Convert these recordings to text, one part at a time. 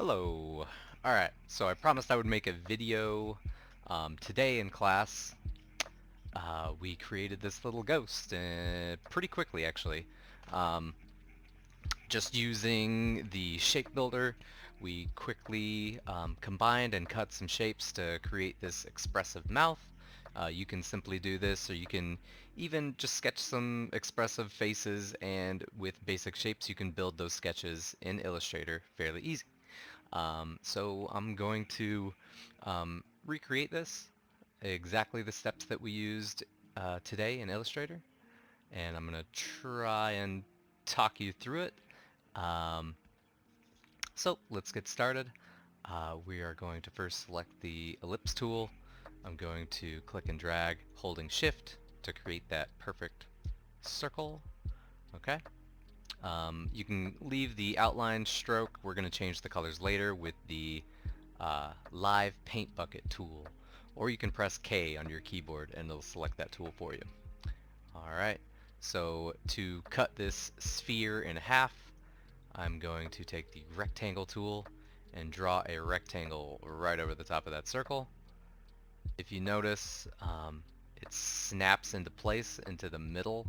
Hello. Alright, so I promised I would make a video today in class. We created this little ghost pretty quickly actually. Um, just using the shape builder, we quickly combined and cut some shapes to create this expressive mouth. You can simply do this, or you can even just sketch some expressive faces, and with basic shapes you can build those sketches in Illustrator fairly easy. So I'm going to recreate this, exactly the steps that we used today in Illustrator, and I'm going to try and talk you through it. Um, so let's get started. We are going to first select the ellipse tool. I'm going to click and drag holding shift to create that perfect circle. Okay. You can leave the outline stroke. We're going to change the colors later with the Live Paint Bucket tool, or you can press K on your keyboard and it'll select that tool for you. Alright, so to cut this sphere in half, I'm going to take the rectangle tool and draw a rectangle right over the top of that circle. If you notice, it snaps into place into the middle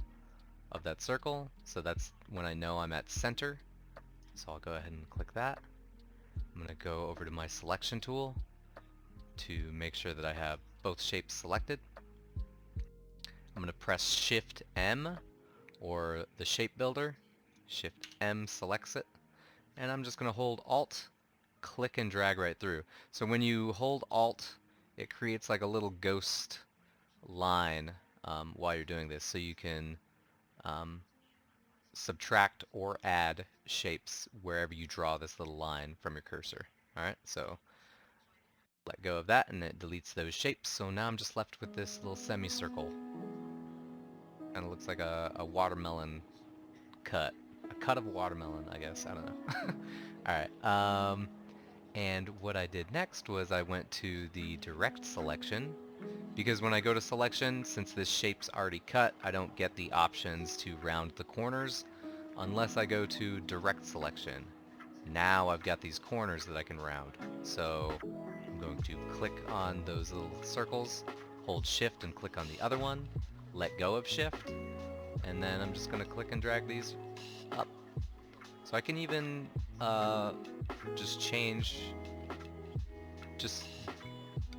of that circle, so that's when I know I'm at center. So I'll go ahead and click that. I'm going to go over to my selection tool to make sure that I have both shapes selected. I'm going to press Shift M, or the shape builder. Shift M selects it, and I'm just going to hold Alt, click and drag right through. So when you hold Alt, it creates like a little ghost line while you're doing this, so you can um, subtract or add shapes wherever you draw this little line from your cursor. Alright, so let go of that and it deletes those shapes. So now I'm just left with this little semicircle. Kind of looks like a watermelon cut. A cut of watermelon, I guess. I don't know. Alright, and what I did next was I went to the direct selection, because when I go to selection, since this shape's already cut, I don't get the options to round the corners unless I go to direct selection. Now I've got these corners that I can round. So I'm going to click on those little circles, hold shift and click on the other one, let go of shift, and then I'm just going to click and drag these up. So I can even just change, just,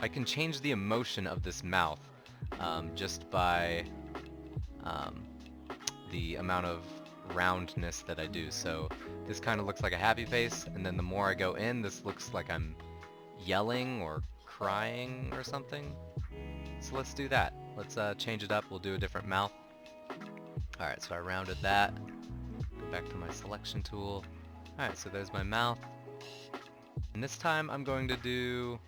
I can change the emotion of this mouth just by um, the amount of roundness that I do. So this kind of looks like a happy face, and then the more I go in, this looks like I'm yelling or crying or something. So let's do that. Let's change it up. We'll do a different mouth. Alright, so I rounded that. Go back to my selection tool. Alright, so there's my mouth. And this time I'm going to do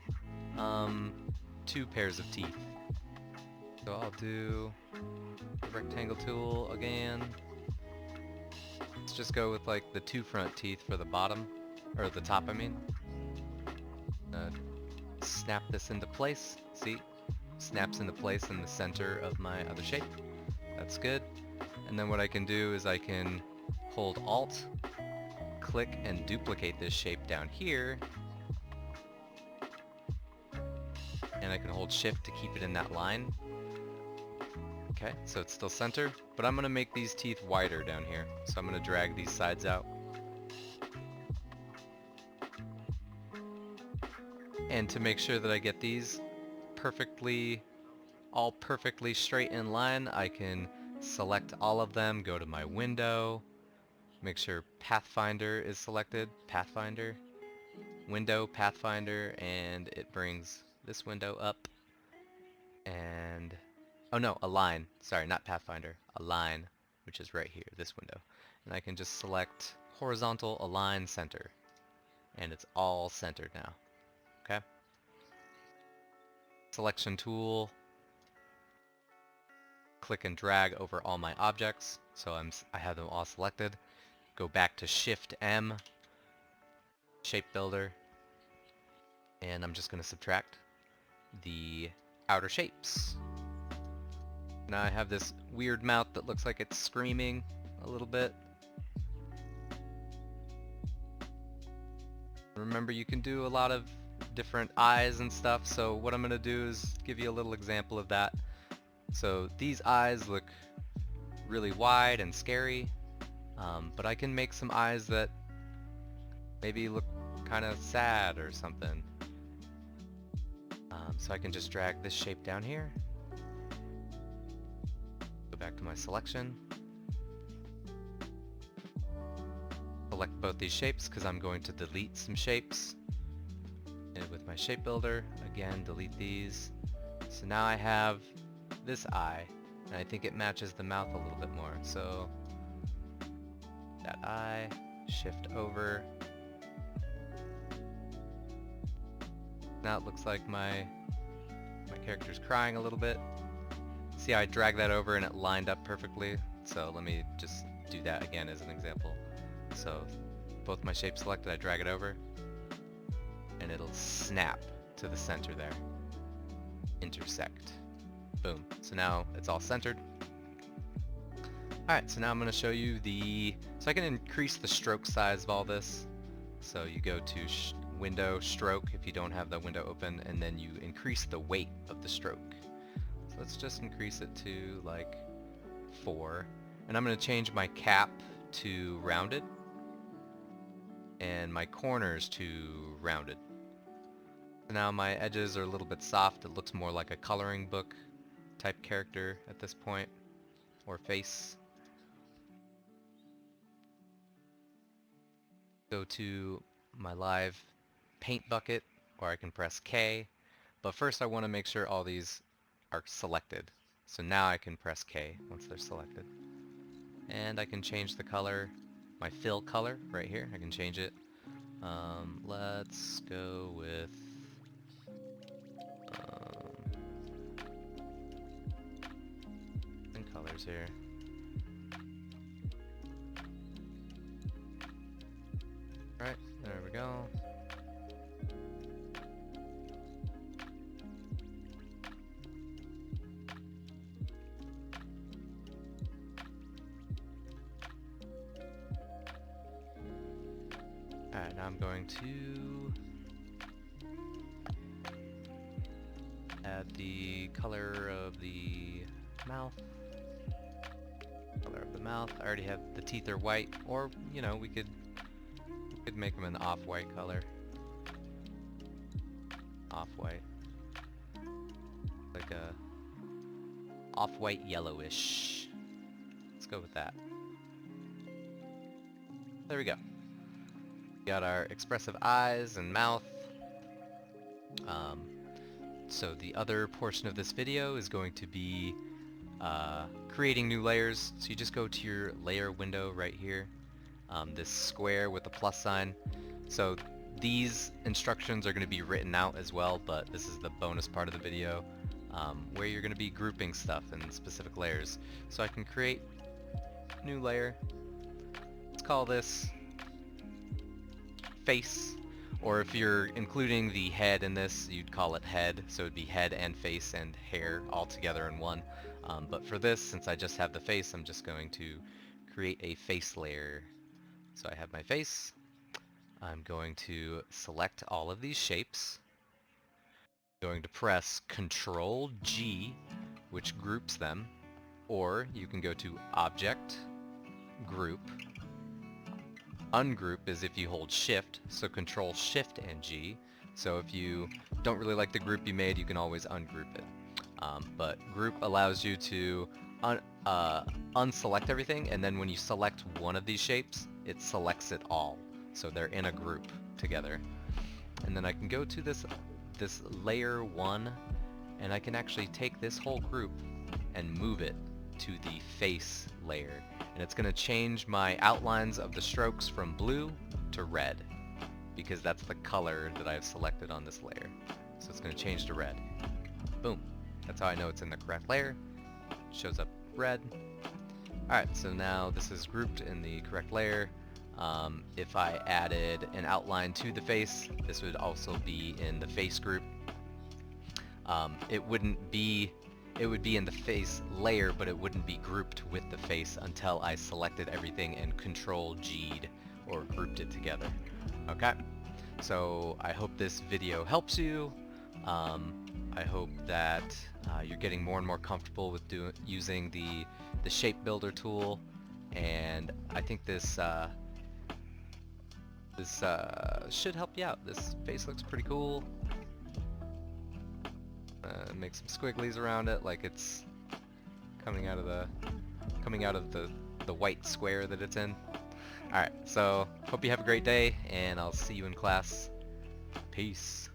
2 pairs of teeth. So I'll do the rectangle tool again. Let's just go with like the 2 front teeth for the bottom, or the top I mean. Snap this into place. See? Snaps into place in the center of my other shape. That's good. And then what I can do is I can hold Alt, click and duplicate this shape down here, and I can hold Shift to keep it in that line. Okay, so it's still center, but I'm going to make these teeth wider down here. So I'm going to drag these sides out. And to make sure that I get these all perfectly straight in line, I can select all of them, go to my window, make sure Pathfinder is selected, Pathfinder, window, Pathfinder, and it brings this window up, and, oh no, Align, sorry, not Pathfinder, Align, which is right here, this window. And I can just select Horizontal Align Center, and it's all centered now, okay? Selection tool, click and drag over all my objects, so I have them all selected. Go back to Shift M, Shape Builder, and I'm just going to subtract the outer shapes. Now I have this weird mouth that looks like it's screaming a little bit. Remember, you can do a lot of different eyes and stuff, so what I'm going to do is give you a little example of that. So these eyes look really wide and scary, but I can make some eyes that maybe look kind of sad or something. So I can just drag this shape down here, go back to my selection, select both these shapes because I'm going to delete some shapes. And with my shape builder, again, delete these. So now I have this eye, and I think it matches the mouth a little bit more. So that eye, shift over. Now it looks like my character's crying a little bit. See how I drag that over and it lined up perfectly? So let me just do that again as an example. So both my shapes selected, I drag it over, and it'll snap to the center there. Intersect. Boom. So now it's all centered. Alright, so now I'm going to show you so I can increase the stroke size of all this. So you go to window, stroke, if you don't have the window open, and then you increase the weight of the stroke. So let's just increase it to like 4. And I'm going to change my cap to rounded, and my corners to rounded. So now my edges are a little bit soft. It looks more like a coloring book type character at this point, or face. Go to my live paint bucket, or I can press K, but first I want to make sure all these are selected. So now I can press K once they're selected. And I can change the color, my fill color right here, I can change it. Let's go with some colors here. Alright, there we go. Alright, now I'm going to add the color of the mouth. Color of the mouth. I already have the teeth are white, or you know, we could make them an off-white color. Off-white. Like a off-white yellowish. Let's go with that. There we go. Got our expressive eyes and mouth. So the other portion of this video is going to be creating new layers. So you just go to your layer window right here, this square with the plus sign. So these instructions are going to be written out as well, but this is the bonus part of the video where you're going to be grouping stuff in specific layers. So I can create a new layer. Let's call this face, or if you're including the head in this, you'd call it head, so it'd be head and face and hair all together in one. But for this, since I just have the face, I'm just going to create a face layer. So I have my face. I'm going to select all of these shapes. I'm going to press Control G, which groups them, or you can go to Object, Group. Ungroup is if you hold Shift, so Control Shift and G. So if you don't really like the group you made, you can always ungroup it. But group allows you to unselect everything, and then when you select one of these shapes, it selects it all. So they're in a group together. And then I can go to this layer 1, and I can actually take this whole group and move it to the face layer. And it's going to change my outlines of the strokes from blue to red, because that's the color that I've selected on this layer. So it's going to change to red. Boom. That's how I know it's in the correct layer. It shows up red. Alright, so now this is grouped in the correct layer. If I added an outline to the face, this would also be in the face group. It would be in the face layer, but it wouldn't be grouped with the face until I selected everything and Control G'd or grouped it together. Okay? So I hope this video helps you. I hope that you're getting more and more comfortable with using the shape builder tool, and I think this should help you out. This face looks pretty cool. Make some squigglies around it, like it's coming out of the white square that it's in. Alright, so hope you have a great day, and I'll see you in class. Peace.